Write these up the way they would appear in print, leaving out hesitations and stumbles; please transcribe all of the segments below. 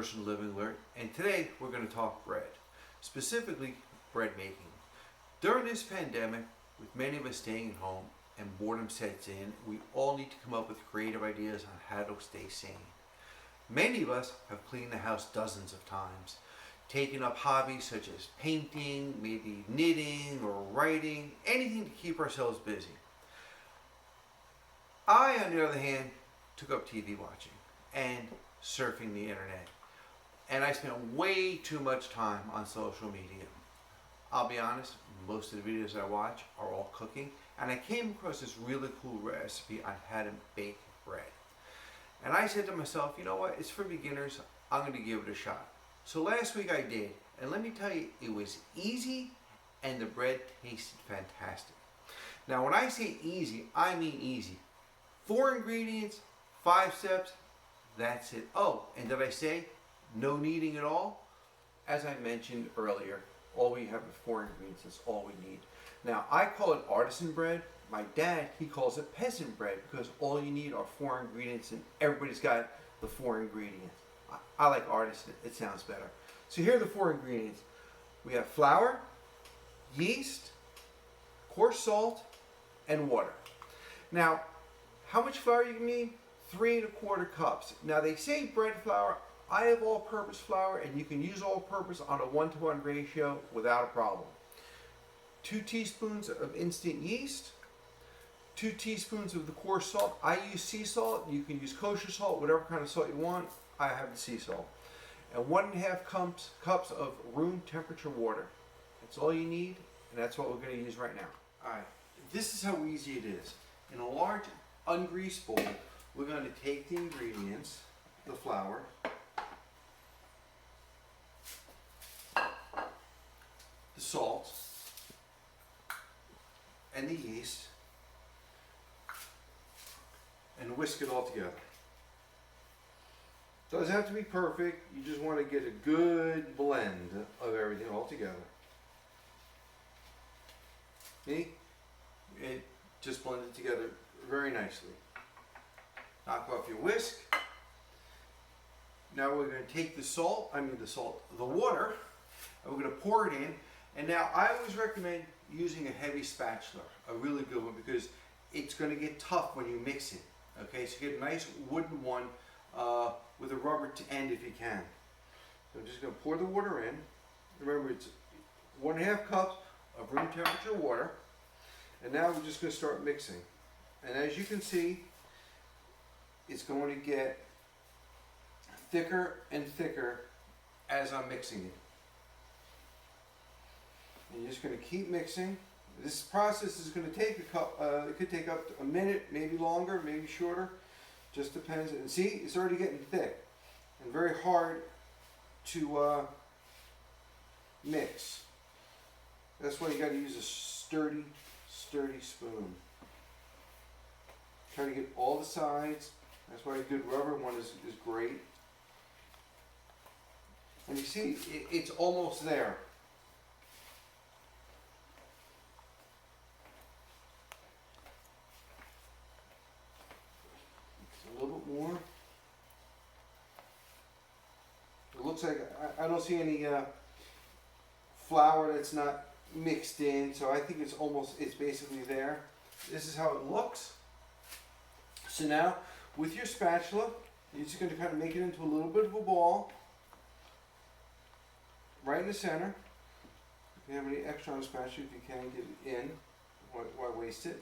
Person Live and Learn, and today we're going to talk bread, specifically bread making. During this pandemic, with many of us staying at home and boredom sets in, we all need to come up with creative ideas on how to stay sane. Many of us have cleaned the house dozens of times, taken up hobbies such as painting, maybe knitting or writing, anything to keep ourselves busy. I, on the other hand, took up TV watching and surfing the internet. And I spent way too much time on social media. I'll be honest, most of the videos I watch are all cooking, and I came across this really cool recipe on how to bake bread. And I said to myself, you know what, it's for beginners, I'm going to give it a shot. So last week I did, and let me tell you, it was easy and the bread tasted fantastic. Now when I say easy, I mean easy. 4 ingredients, 5 steps, that's it. Oh, and did I say no kneading at all? As I mentioned earlier, all we have is 4 ingredients, that's all we need. Now I call it artisan bread. My dad, he calls it peasant bread because all you need are 4 ingredients and everybody's got the 4 ingredients. I like artisan, it sounds better. So here are the 4 ingredients. We have flour, yeast, coarse salt, and water. Now, how much flour you need? 3 1/4 cups. Now they say bread flour. I have all-purpose flour, and you can use all-purpose on a 1-to-1 ratio without a problem. 2 teaspoons of instant yeast, 2 teaspoons of the coarse salt. I use sea salt. You can use kosher salt, whatever kind of salt you want. I have the sea salt. And 1.5 cups of room temperature water. That's all you need, and that's what we're going to use right now. All right, this is how easy it is. In a large ungreased bowl, we're going to take the ingredients, the flour, the salt, and the yeast, and whisk it all together. Doesn't have to be perfect, you just want to get a good blend of everything all together. See? It just blended together very nicely. Knock off your whisk. Now we're going to take the water, and we're going to pour it in. And now I always recommend using a heavy spatula, a really good one, because it's going to get tough when you mix it. Okay, so get a nice wooden one with a rubber end if you can. So I'm just going to pour the water in. Remember, it's 1.5 cups of room temperature water. And now we're just going to start mixing. And as you can see, it's going to get thicker and thicker as I'm mixing it. And you're just going to keep mixing. This process is going to take it could take up to a minute, maybe longer, maybe shorter. Just depends. And see, it's already getting thick and very hard to mix. That's why you got to use a sturdy spoon. Try to get all the sides. That's why a good rubber one is great. And you see, it's almost there. A little bit more. It looks like I don't see any flour that's not mixed in, so I think it's basically there. This is how it looks. So now, with your spatula, you're just going to kind of make it into a little bit of a ball, right in the center. If you have any extra on the spatula, if you can get it in, why waste it?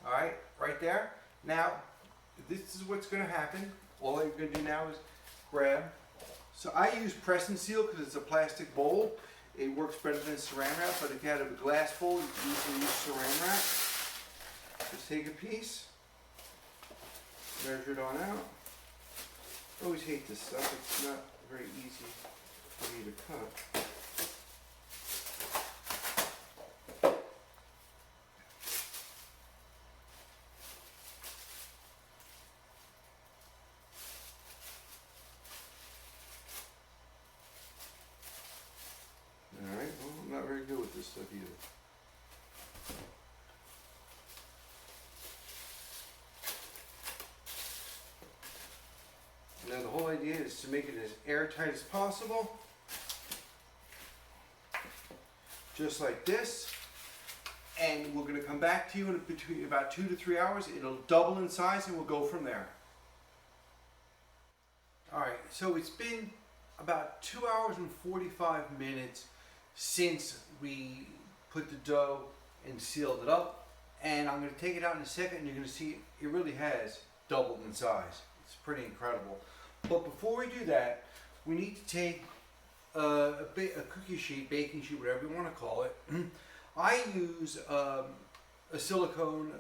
All right, right there. Now, this is what's going to happen. All you're going to do now is grab. So I use press and seal because it's a plastic bowl. It works better than saran wrap, but if you had a glass bowl, you can use saran wrap. Just take a piece, measure it on out. I always hate this stuff. It's not very easy for me to cut. Alright, well, I'm not very good with this stuff either. Now the whole idea is to make it as airtight as possible. Just like this. And we're going to come back to you in between about 2 to 3 hours. It'll double in size and we'll go from there. Alright, so it's been about 2 hours and 45 minutes since we put the dough and sealed it up. And I'm going to take it out in a second and you're going to see it really has doubled in size. It's pretty incredible. But before we do that, we need to take a cookie sheet, baking sheet, whatever you want to call it. I use a silicone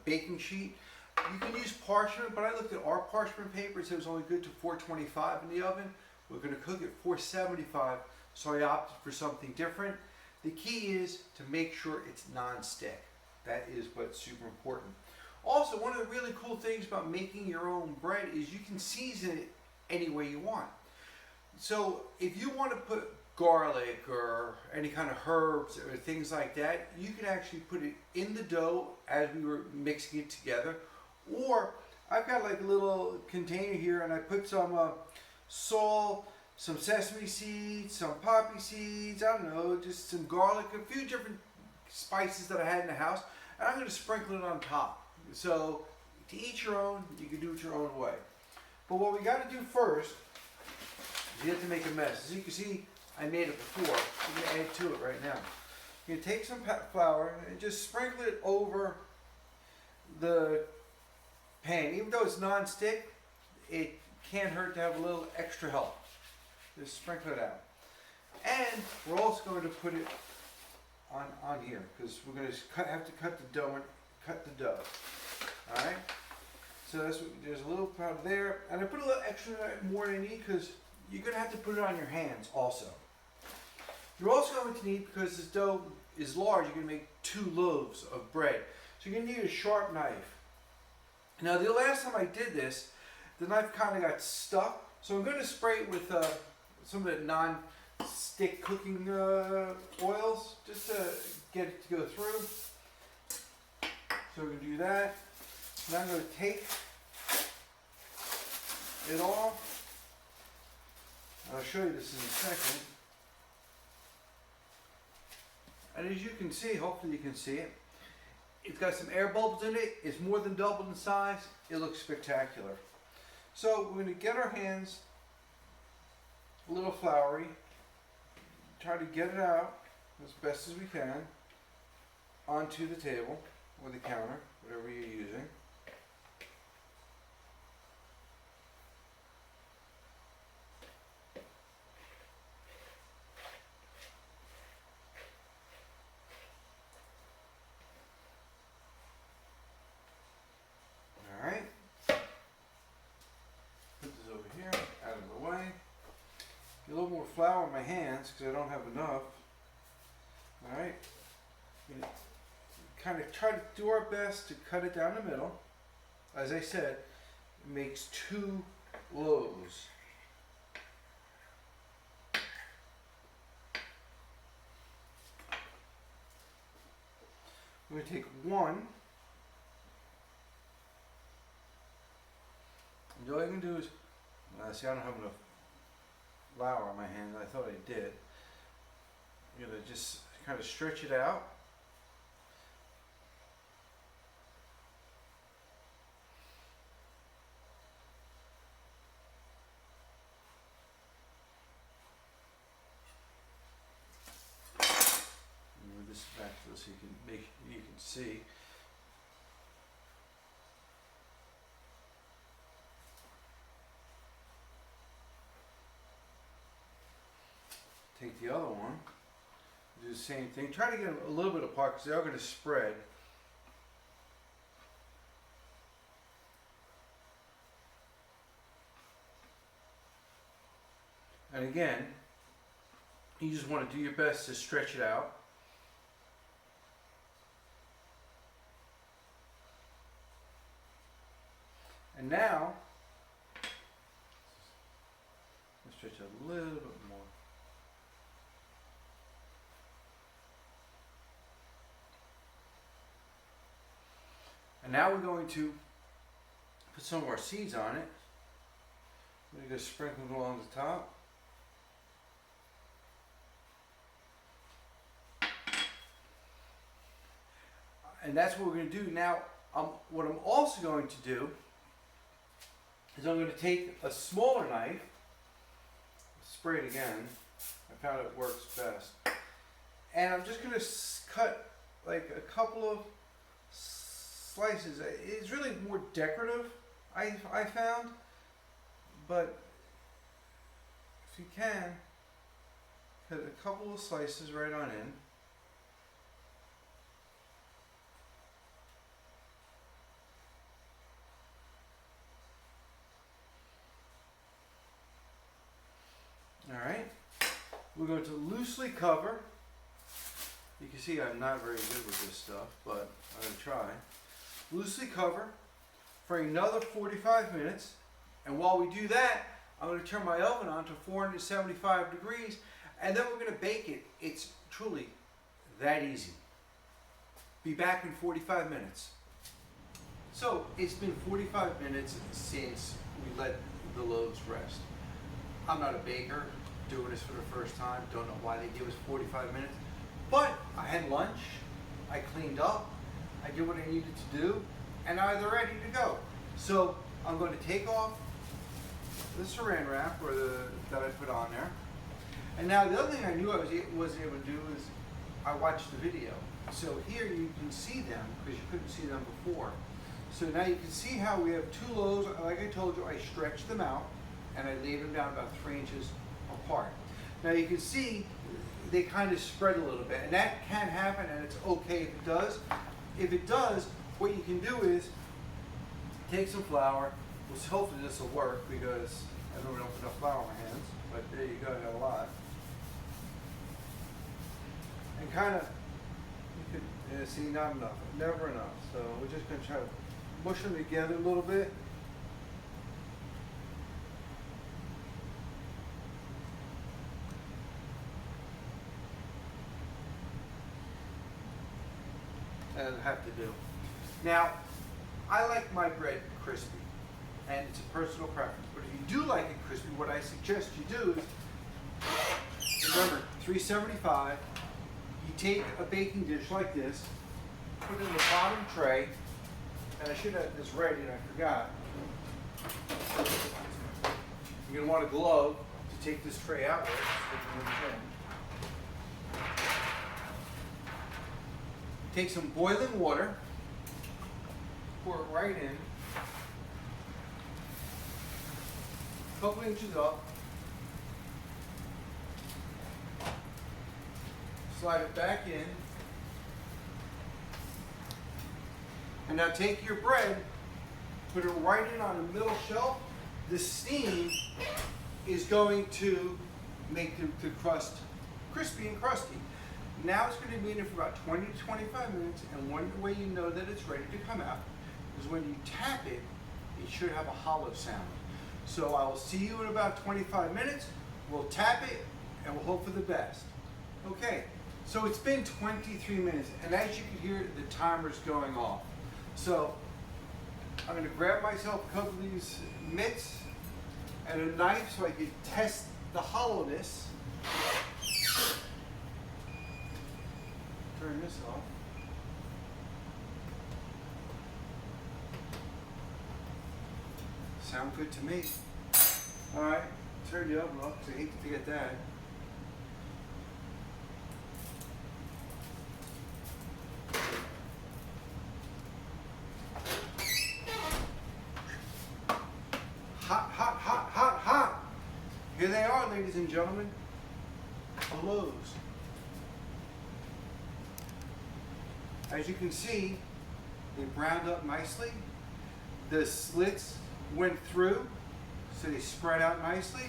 baking sheet. You can use parchment, but I looked at our parchment paper. It said it was only good to 425 in the oven. We're going to cook at 475, so I opted for something different. The key is to make sure it's non-stick. That is what's super important. Also, one of the really cool things about making your own bread is you can season it any way you want. So if you want to put garlic or any kind of herbs or things like that, you can actually put it in the dough as we were mixing it together. Or I've got like a little container here and I put some salt, some sesame seeds, some poppy seeds, I don't know, just some garlic, a few different spices that I had in the house, and I'm going to sprinkle it on top. So to each your own, you can do it your own way. But what we got to do first is you have to make a mess. As you can see, I made it before. I'm going to add to it right now. You're going to take some flour and just sprinkle it over the pan. Even though it's non-stick, it can't hurt to have a little extra help. Just sprinkle it out. And we're also going to put it on here because we're going to have to cut the dough. All right. So that's what, there's a little powder there, and I put a little extra more than I need because you're going to have to put it on your hands also. You're also going to need, because this dough is large, you're going to make 2 loaves of bread. So you're going to need a sharp knife. Now the last time I did this, the knife kind of got stuck, so I'm going to spray it with some of the non-stick cooking oils just to get it to go through. So we're going to do that. Now I'm going to take it off. I'll show you this in a second. And as you can see, hopefully you can see it, it's got some air bubbles in it. It's more than doubled in size. It looks spectacular. So we're going to get our hands a little floury. Try to get it out as best as we can onto the table or the counter, whatever you're using. Alright. Put this over here, out of the way. Get a little more flour in my hands because I don't have enough. Alright. Kind of try to do our best to cut it down the middle. As I said, it makes 2 loaves. I'm going to take one. And all I can do is, see, I don't have enough flour on my hand. I thought I did. I'm going to just kind of stretch it out. Move this back so you can see. Take the other one, do the same thing. Try to get them a little bit apart because they are going to spread. And again, you just want to do your best to stretch it out. And now, let's stretch it a little bit more. And now we're going to put some of our seeds on it. I'm just sprinkle it along the top. And that's what we're going to do. Now, what I'm also going to do is I'm going to take a smaller knife, spray it again. I found it works best. And I'm just going to cut like a couple of slices. It's really more decorative, I found. But if you can, cut a couple of slices right on in. Alright, we're going to loosely cover. You can see I'm not very good with this stuff, but I'm going to try. Loosely cover for another 45 minutes. And while we do that, I'm going to turn my oven on to 475 degrees, and then we're going to bake it. It's truly that easy. Be back in 45 minutes. So it's been 45 minutes since we let the loaves rest. I'm not a baker, doing this for the first time, don't know why they give us 45 minutes, but I had lunch, I cleaned up, I did what I needed to do, and now they're ready to go. So I'm going to take off the saran wrap that I put on there. And now the other thing I knew I wasn't able to do is I watched the video. So here you can see them because you couldn't see them before. So now you can see how we have two loaves. Like I told you, I stretched them out and I laid them down about 3 inches apart. Now you can see they kind of spread a little bit, and that can happen, and it's okay if it does. If it does, what you can do is take some flour. Well, hopefully this will work because I don't have enough flour in my hands, but there you go, I got a lot. And kind of, you could see, not enough, never enough. So we're just going to try to mush them together a little bit. As I have to do. Now, I like my bread crispy, and it's a personal preference. But if you do like it crispy, what I suggest you do is, remember, 375. You take a baking dish like this, put it in the bottom tray, and I should have this ready, and I forgot. You're gonna want a glove to take this tray out with. Take some boiling water, pour it right in, a couple inches up, slide it back in, and now take your bread, put it right in on the middle shelf. The steam is going to make the crust crispy and crusty. Now it's going to be in it for about 20 to 25 minutes, and one way you know that it's ready to come out is when you tap it, it should have a hollow sound. So I will see you in about 25 minutes. We'll tap it, and we'll hope for the best. Okay, so it's been 23 minutes, and as you can hear, the timer's going off. So I'm going to grab myself a couple of these mitts and a knife so I can test the hollowness. Turn this off. Sound good to me. Alright, turn the oven off because I hate to forget that. Hot, hot, hot, hot, hot. Here they are, ladies and gentlemen. The loaves. As you can see, they browned up nicely. The slits went through, so they spread out nicely.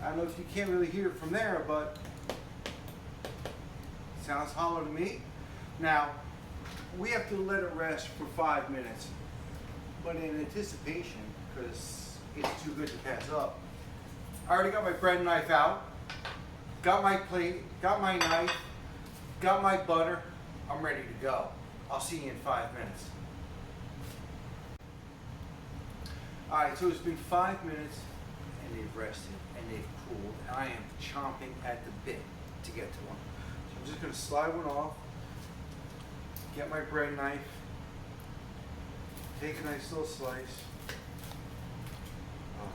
I don't know if you can't really hear it from there, but it sounds hollow to me. Now, we have to let it rest for 5 minutes, but in anticipation, because it's too good to pass up. I already got my bread knife out, got my plate, got my knife, got my butter. I'm ready to go. I'll see you in 5 minutes. Alright, so it's been 5 minutes, and and they've rested and they've cooled, and I am chomping at the bit to get to one. So I'm just going to slide one off, get my bread knife, take a nice little slice. Oh.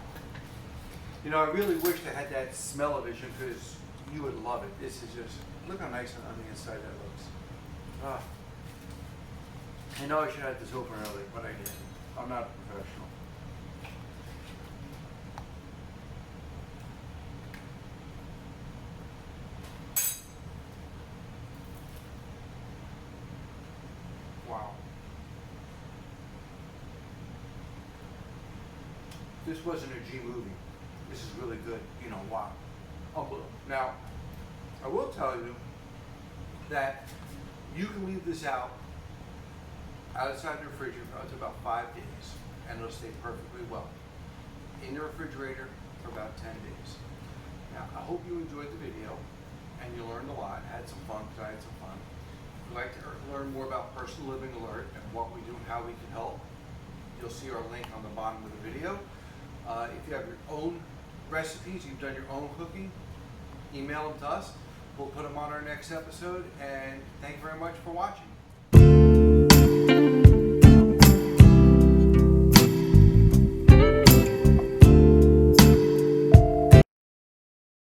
You know, I really wish I had that smell-o-vision because you would love it. This is just, look how nice on the inside that looks. Ah. I know I should have had this open early, but I didn't. I'm not a professional. Wow. This wasn't a G movie. This is really good. You know, wow. Now, I will tell you that you can leave this outside the refrigerator for up to about 5 days, and it'll stay perfectly well. In the refrigerator for about 10 days. Now, I hope you enjoyed the video, and you learned a lot, had some fun, because I had some fun. If you'd like to learn more about Personal Living Alert and what we do and how we can help, you'll see our link on the bottom of the video. If you have your own recipes, you've done your own cooking, email them to us. We'll put them on our next episode, and thank you very much for watching.